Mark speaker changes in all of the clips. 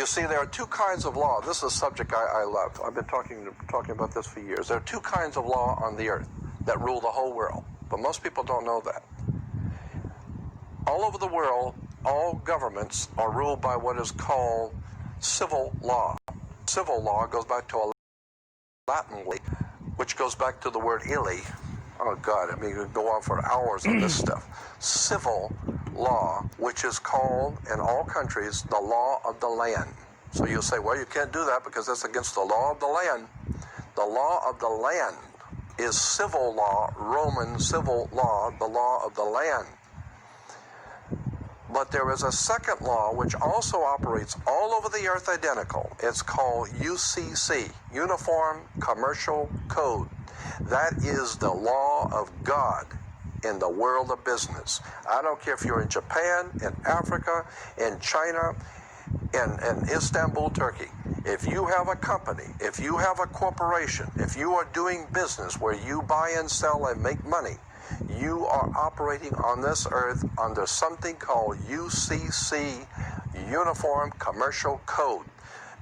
Speaker 1: You see, there are two kinds of law. This is a subject I love. I've been talking about this for years. There are two kinds of law on the earth that rule the whole world, but most people don't know that. All over the world, all governments are ruled by what is called civil law. Civil law goes back to a Latin word, which goes back to the word illy. Oh God, I mean, you could go on for hours on this stuff. Civil law, which is called in all countries the law of the land. So you'll say, well, you can't do that because that's against the law of the land. The law of the land is civil law, Roman civil law, the law of the land. But there is a second law which also operates all over the earth identical. It's called UCC, Uniform Commercial Code. That is the law of God in the world of business. I don't care if you're in Japan, in Africa, in China, in Istanbul, Turkey. If you have a company, if you have a corporation, if you are doing business where you buy and sell and make money, you are operating on this earth under something called UCC, Uniform Commercial Code.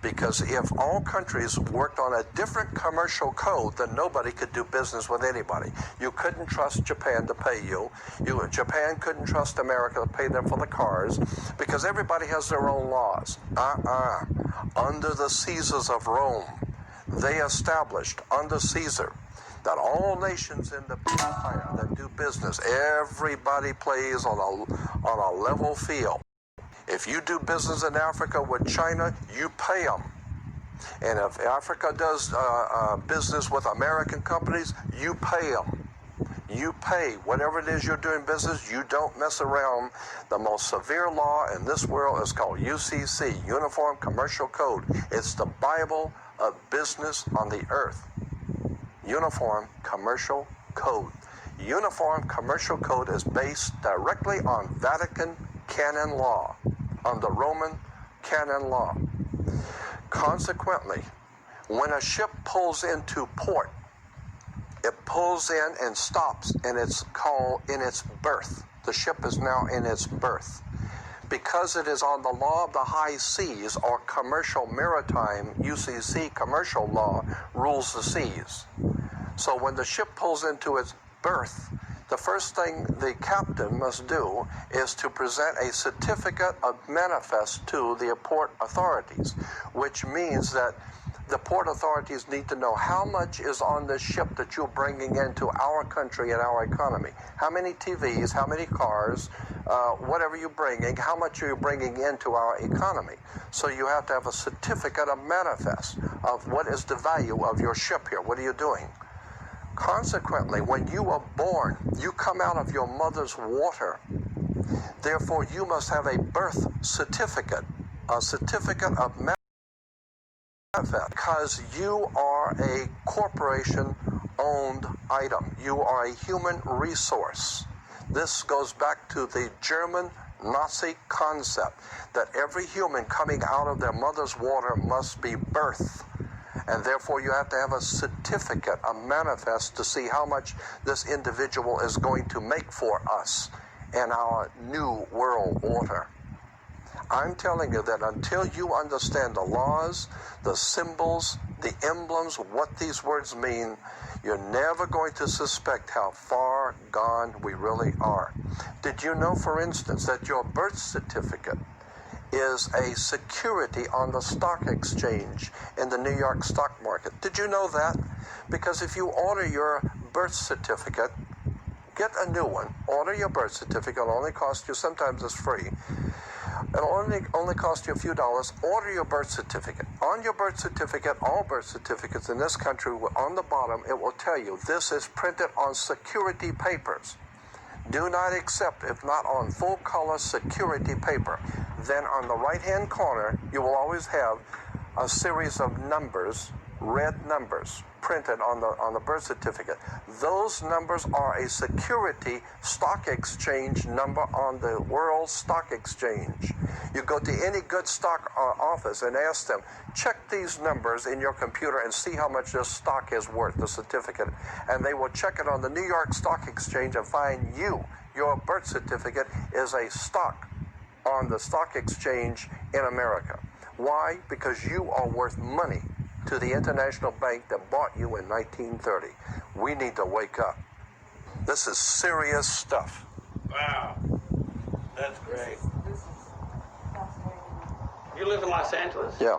Speaker 1: Because if all countries worked on a different commercial code, then nobody could do business with anybody. You couldn't trust Japan to pay you. Japan couldn't trust America to pay them for the cars, because everybody has their own laws. Under the Caesars of Rome, they established under Caesar that all nations in the empire that do business, everybody plays on a level field. If you do business in Africa with China, you pay them. And if Africa does business with American companies, you pay them. You pay whatever it is you're doing business. You don't mess around. The most severe law in this world is called UCC, Uniform Commercial Code. It's the Bible of business on the earth. Uniform Commercial Code. Uniform Commercial Code is based directly on Vatican canon law, on the Roman canon law. Consequently, when a ship pulls into port, it pulls in and stops, and it's called in its berth. The ship is now in its berth. Because it is on the law of the high seas, or commercial maritime, UCC commercial law rules the seas. So when the ship pulls into its berth, the first thing the captain must do is to present a certificate of manifest to the port authorities, which means that the port authorities need to know how much is on this ship that you're bringing into our country and our economy. How many TVs, how many cars, whatever you're bringing, how much are you bringing into our economy? So you have to have a certificate of manifest of what is the value of your ship here. What are you doing? Consequently, when you are born, you come out of your mother's water. Therefore, you must have a birth certificate, a certificate of manifest, because you are a corporation-owned item. You are a human resource. This goes back to the German Nazi concept that every human coming out of their mother's water must be birthed. And therefore, you have to have a certificate, a manifest, to see how much this individual is going to make for us in our new world order. I'm telling you that until you understand the laws, the symbols, the emblems, what these words mean, you're never going to suspect how far gone we really are. Did you know, for instance, that your birth certificate is a security on the stock exchange in the New York stock market? Did you know that? Because if you order your birth certificate, get a new one, order your birth certificate, it'll only cost you, sometimes it's free, it'll only cost you a few dollars. Order your birth certificate. On your birth certificate, all birth certificates in this country, on the bottom, it will tell you this is printed on security papers. Do not accept if not on full color security paper. Then on the right hand corner, you will always have a series of numbers, red numbers, printed on the birth certificate. Those numbers are a security stock exchange number on the World Stock Exchange. You go to any good stock office and ask them, check these numbers in your computer and see how much this stock is worth, the certificate. And they will check it on the New York Stock Exchange and find your birth certificate is a stock on the stock exchange in America. Why? Because you are worth money to the international bank that bought you in 1930. We need to wake up. This is serious stuff.
Speaker 2: Wow. That's great.
Speaker 3: This is fascinating.
Speaker 2: You live in Los Angeles?
Speaker 1: Yeah.